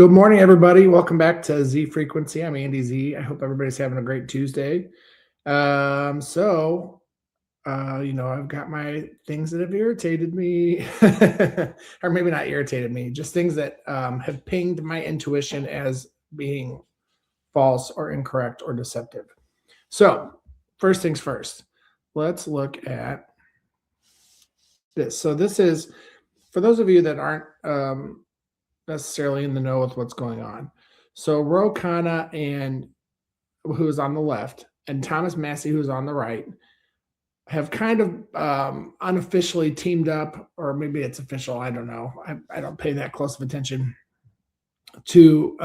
Good morning, everybody. Welcome back to Z Frequency. I'm Andy Z. I hope everybody's having a great Tuesday. I've got my things that have irritated me, or maybe not irritated me, just things that have pinged my intuition as being false or incorrect or deceptive. So, first things first, let's look at this. So, this is for those of you that aren't necessarily in the know with what's going on. So Ro Khanna and who is on the left and Thomas Massey, who's on the right, have kind of unofficially teamed up, or maybe it's official. I don't know. I don't pay that close of attention to,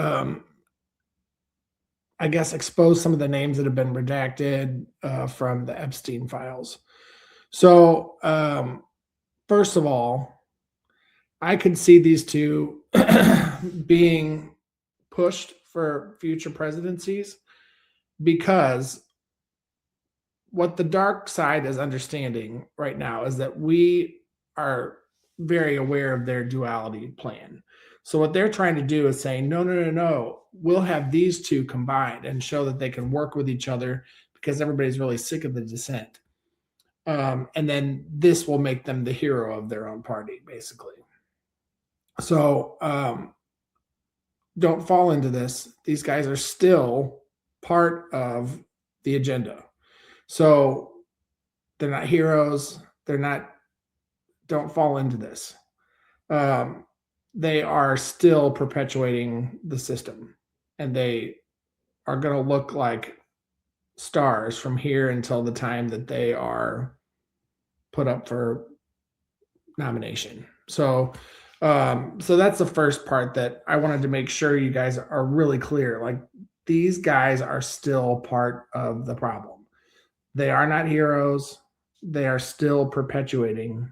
I guess, expose some of the names that have been redacted from the Epstein files. So, first of all, I could see these two being pushed for future presidencies because what the dark side is understanding right now is that we are very aware of their duality plan. So what they're trying to do is saying, no, we'll have these two combined and show that they can work with each other because everybody's really sick of the dissent. And then this will make them the hero of their own party, basically. So don't fall into this. These guys are still part of the agenda. So they're not heroes. Don't fall into this. They are still perpetuating the system, and they are going to look like stars from here until the time that they are put up for nomination. So that's the first part that I wanted to make sure you guys are really clear. Like, these guys are still part of the problem. They are not heroes. They are still perpetuating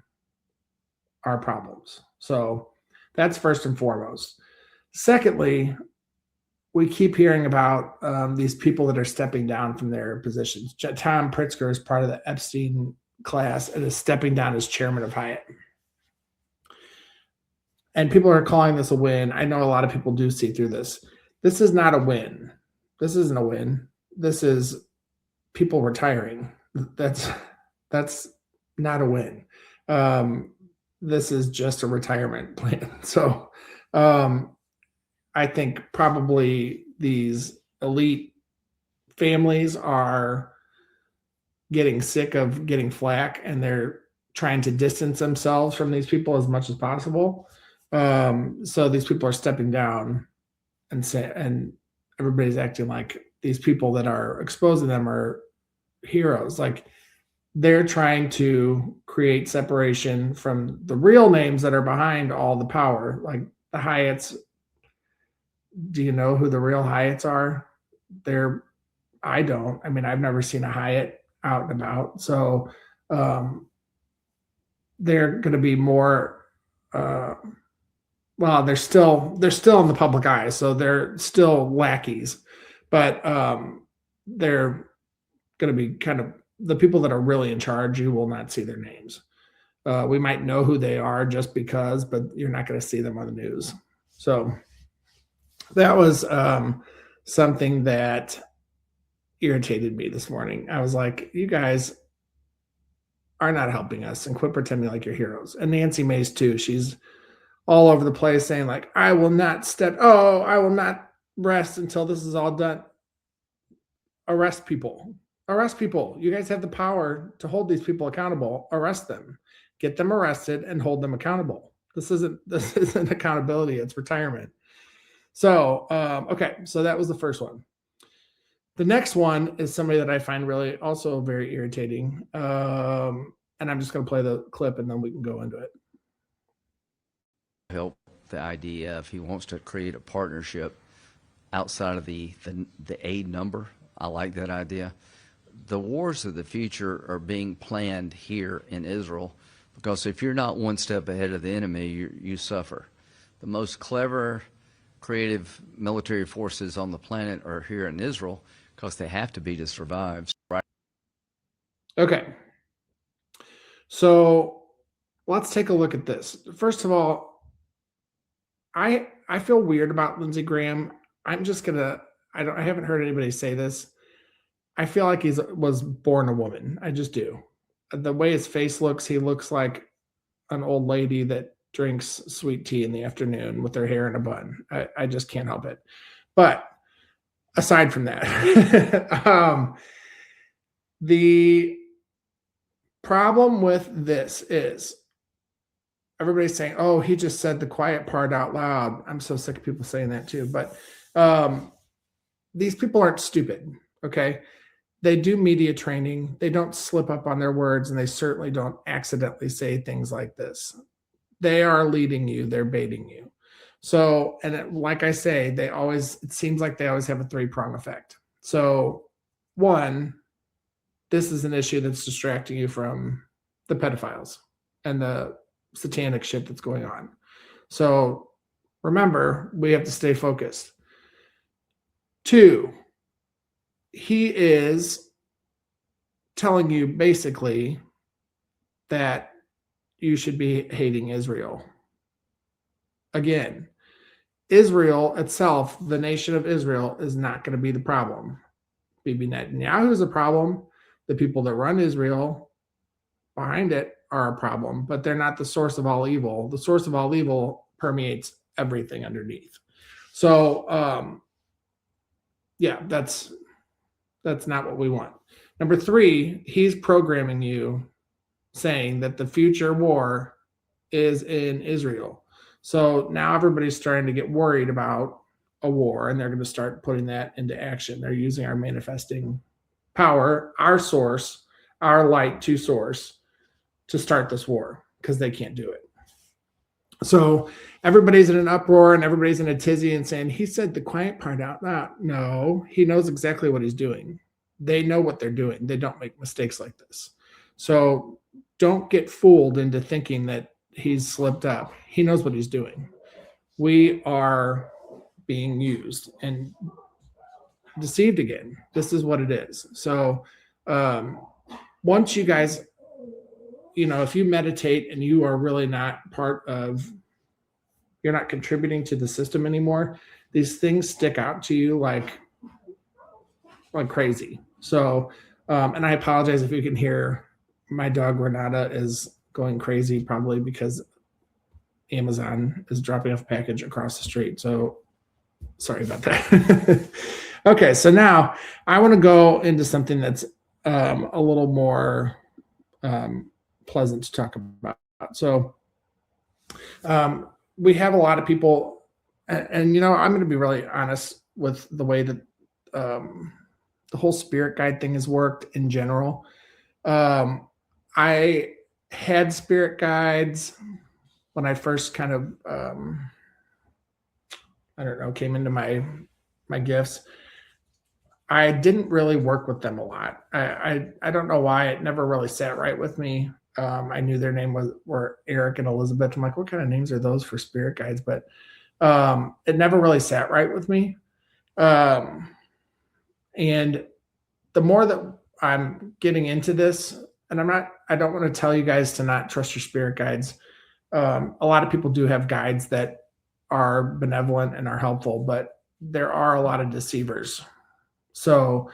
our problems. So that's first and foremost. Secondly, we keep hearing about these people that are stepping down from their positions. Tom Pritzker is part of the Epstein class and is stepping down as chairman of Hyatt. And people are calling this a win. I know a lot of people do see through this. This is not a win. This isn't a win. This is people retiring. That's not a win. This is just a retirement plan. So I think probably these elite families are getting sick of getting flack, and they're trying to distance themselves from these people as much as possible. So these people are stepping down and everybody's acting like these people that are exposing them are heroes. Like, they're trying to create separation from the real names that are behind all the power, like the Hyatts. Do you know who the real Hyatts are? I don't. I mean, I've never seen a Hyatt out and about. So they're going to be more. Well, they're still in the public eye, so they're still lackeys, but they're going to be kind of the people that are really in charge. You will not see their names. We might know who they are just because, but you're not going to see them on the news. So that was something that irritated me this morning. I was like, you guys are not helping us, and quit pretending like you're heroes. And Nancy Mace too. She's all over the place saying like, I will not rest until this is all done. Arrest people. You guys have the power to hold these people accountable. Arrest them. Get them arrested and hold them accountable. This isn't accountability. It's retirement. So, okay. So that was the first one. The next one is somebody that I find really also very irritating. And I'm just going to play the clip and then we can go into it. Help the idea if he wants to create a partnership outside of the aid number. I like that idea. The wars of the future are being planned here in Israel, because if you're not one step ahead of the enemy, you suffer. The most clever, creative military forces on the planet are here in Israel because they have to be to survive. Right? Okay. So let's take a look at this. First of all, I feel weird about Lindsey Graham. I'm just gonna. I haven't heard anybody say this. I feel like was born a woman. I just do. The way his face looks, he looks like an old lady that drinks sweet tea in the afternoon with her hair in a bun. I just can't help it. But aside from that, the problem with this is everybody's saying, oh, he just said the quiet part out loud. I'm so sick of people saying that too. But these people aren't stupid, okay? They do media training. They don't slip up on their words, and they certainly don't accidentally say things like this. They are leading you. They're baiting you. So, like I say, it seems like they always have a three-prong effect. So, one, this is an issue that's distracting you from the pedophiles and the satanic shit that's going on. So, remember, we have to stay focused. Two, he is telling you basically that you should be hating Israel. Again, Israel itself, the nation of Israel, is not going to be the problem. Bibi Netanyahu is a problem. The people that run Israel behind it are a problem, but they're not the source of all evil. The source of all evil permeates everything underneath. So, yeah, that's not what we want. Number three, he's programming you saying that the future war is in Israel. So now everybody's starting to get worried about a war, and they're going to start putting that into action. They're using our manifesting power, our source, our light to source, to start this war because they can't do it. So everybody's in an uproar and everybody's in a tizzy and saying, he said the quiet part out loud. No, he knows exactly what he's doing. They know what they're doing. They don't make mistakes like this. So don't get fooled into thinking that he's slipped up. He knows what he's doing. We are being used and deceived again. This is what it is. So once you guys, if you meditate and you are really not you're not contributing to the system anymore, these things stick out to you like crazy. So, and I apologize if you can hear my dog Renata is going crazy, probably because Amazon is dropping off a package across the street. So sorry about that. Okay, so now I want to go into something that's a little more pleasant to talk about. So we have a lot of people, and I'm going to be really honest with the way that the whole spirit guide thing has worked in general. I had spirit guides when I first kind of, came into my gifts. I didn't really work with them a lot. I don't know why. It never really sat right with me. I knew their name were Eric and Elizabeth. I'm like, what kind of names are those for spirit guides? But it never really sat right with me. And the more that I'm getting into this, and I don't want to tell you guys to not trust your spirit guides. A lot of people do have guides that are benevolent and are helpful, but there are a lot of deceivers. So,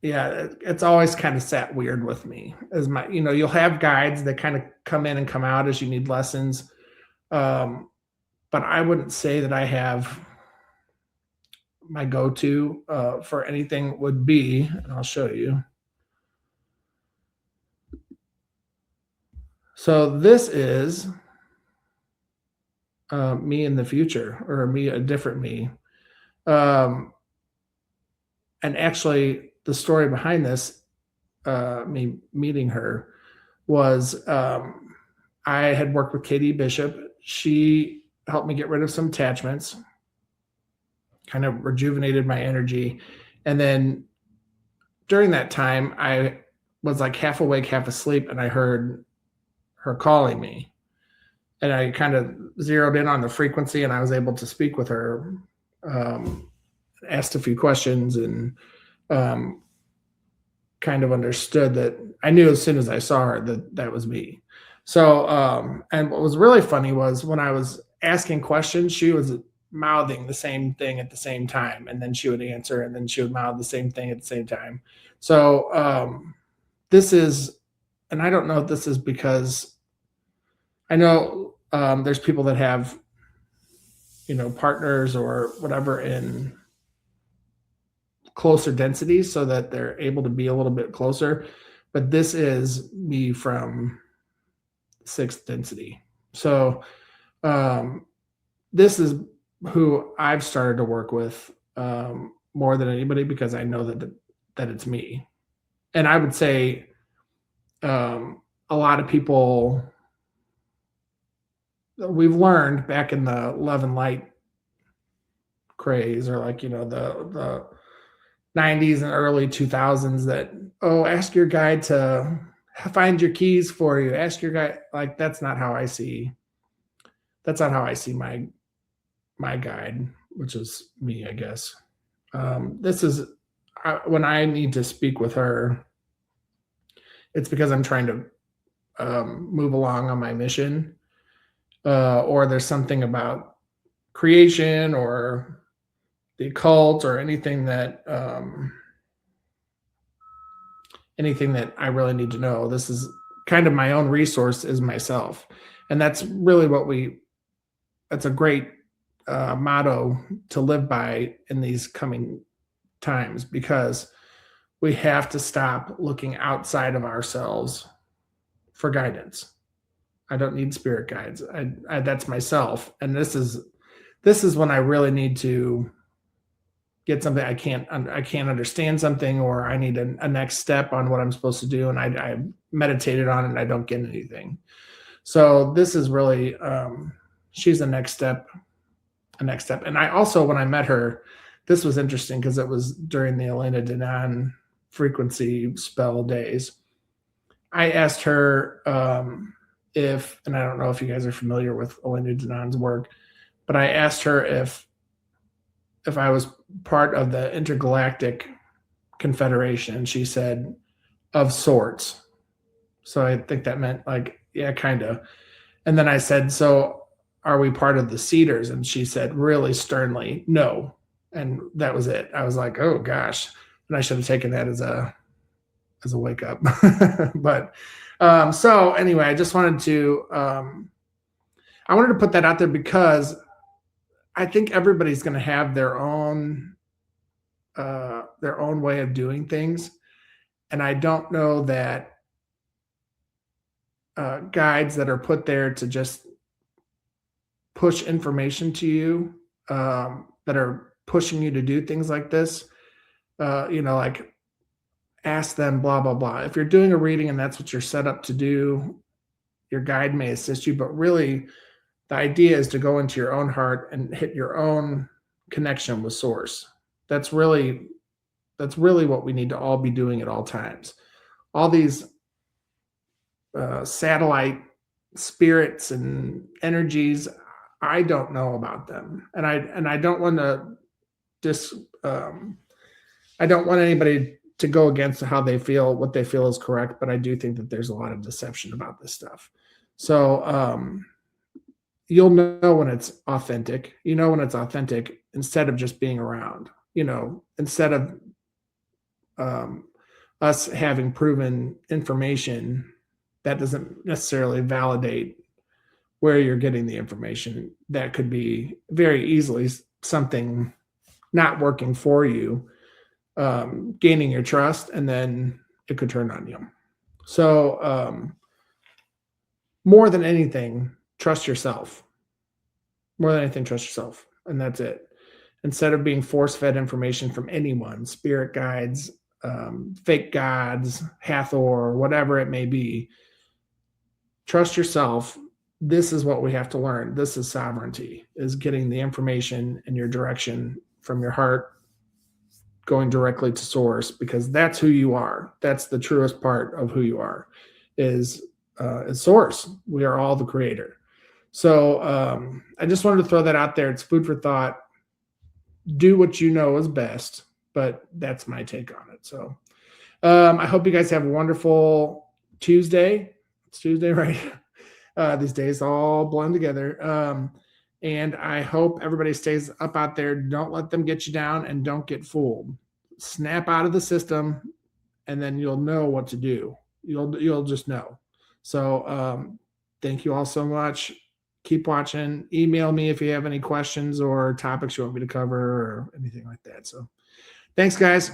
it's always kind of sat weird with me as you'll have guides that kind of come in and come out as you need lessons. But I wouldn't say that I have my go-to for anything would be, and I'll show you. So this is me in the future, or a different me. And actually, the story behind this, me meeting her, was I had worked with Katie Bishop. She helped me get rid of some attachments, kind of rejuvenated my energy. And then during that time, I was like half awake, half asleep, and I heard her calling me. And I kind of zeroed in on the frequency, and I was able to speak with her, asked a few questions, and kind of understood that I knew as soon as I saw her that was me. So, and what was really funny was when I was asking questions, she was mouthing the same thing at the same time, and then she would answer, and then she would mouth the same thing at the same time. So, this is, and I don't know if this is because I know there's people that have, partners or whatever in closer densities so that they're able to be a little bit closer. But this is me from sixth density. So this is who I've started to work with more than anybody because I know that it's me. And I would say a lot of people we've learned back in the love and light craze, or like the 90s and early 2000s, that ask your guide to find your keys for you, ask your guide. Like that's not how I see my guide, which is me, I guess. This is when I need to speak with her, it's because I'm trying to move along on my mission, or there's something about creation or the occult or anything that I really need to know. This is kind of my own resource is myself. And that's really that's a great motto to live by in these coming times, because we have to stop looking outside of ourselves for guidance. I don't need spirit guides. That's myself. And this is when I really need to get something. I can't understand something, or I need a next step on what I'm supposed to do. And I meditated on it and I don't get anything. So this is really, she's the next step. And I also, when I met her, this was interesting because it was during the Elena Denon frequency spell days. I asked her and I don't know if you guys are familiar with Elena Denon's work, but I asked her if I was part of the intergalactic confederation. She said, of sorts. So I think that meant like, yeah, kind of. And then I said, so are we part of the Cedars? And she said really sternly, no. And that was it. I was like, oh gosh. And I should have taken that as a wake up. But so anyway, I just wanted to I wanted to put that out there because I think everybody's going to have their own way of doing things. And I don't know that guides that are put there to just push information to you, that are pushing you to do things like this, like ask them, blah, blah, blah. If you're doing a reading and that's what you're set up to do, your guide may assist you, but really the idea is to go into your own heart and hit your own connection with source. That's really what we need to all be doing at all times. All these satellite spirits and energies, I don't know about them. And I don't want to I don't want anybody to go against how they feel, what they feel is correct, but I do think that there's a lot of deception about this stuff. So you'll know when it's authentic. You know when it's authentic instead of just being around. Instead of us having proven information that doesn't necessarily validate where you're getting the information. That could be very easily something not working for you, gaining your trust, and then it could turn on you. So more than anything, trust yourself. More than anything, trust yourself. And that's it. Instead of being force-fed information from anyone, spirit guides, fake gods, Hathor, whatever it may be, trust yourself. This is what we have to learn. This is sovereignty, is getting the information in your direction from your heart, going directly to source, because that's who you are. That's the truest part of who you are, is source. We are all the creator. So I just wanted to throw that out there. It's food for thought. Do what you know is best, but that's my take on it. So I hope you guys have a wonderful Tuesday. It's Tuesday, right? These days all blend together. And I hope everybody stays up out there. Don't let them get you down, and don't get fooled. Snap out of the system, and then you'll know what to do. You'll just know. So thank you all so much. Keep watching. Email me if you have any questions or topics you want me to cover or anything like that. So thanks, guys.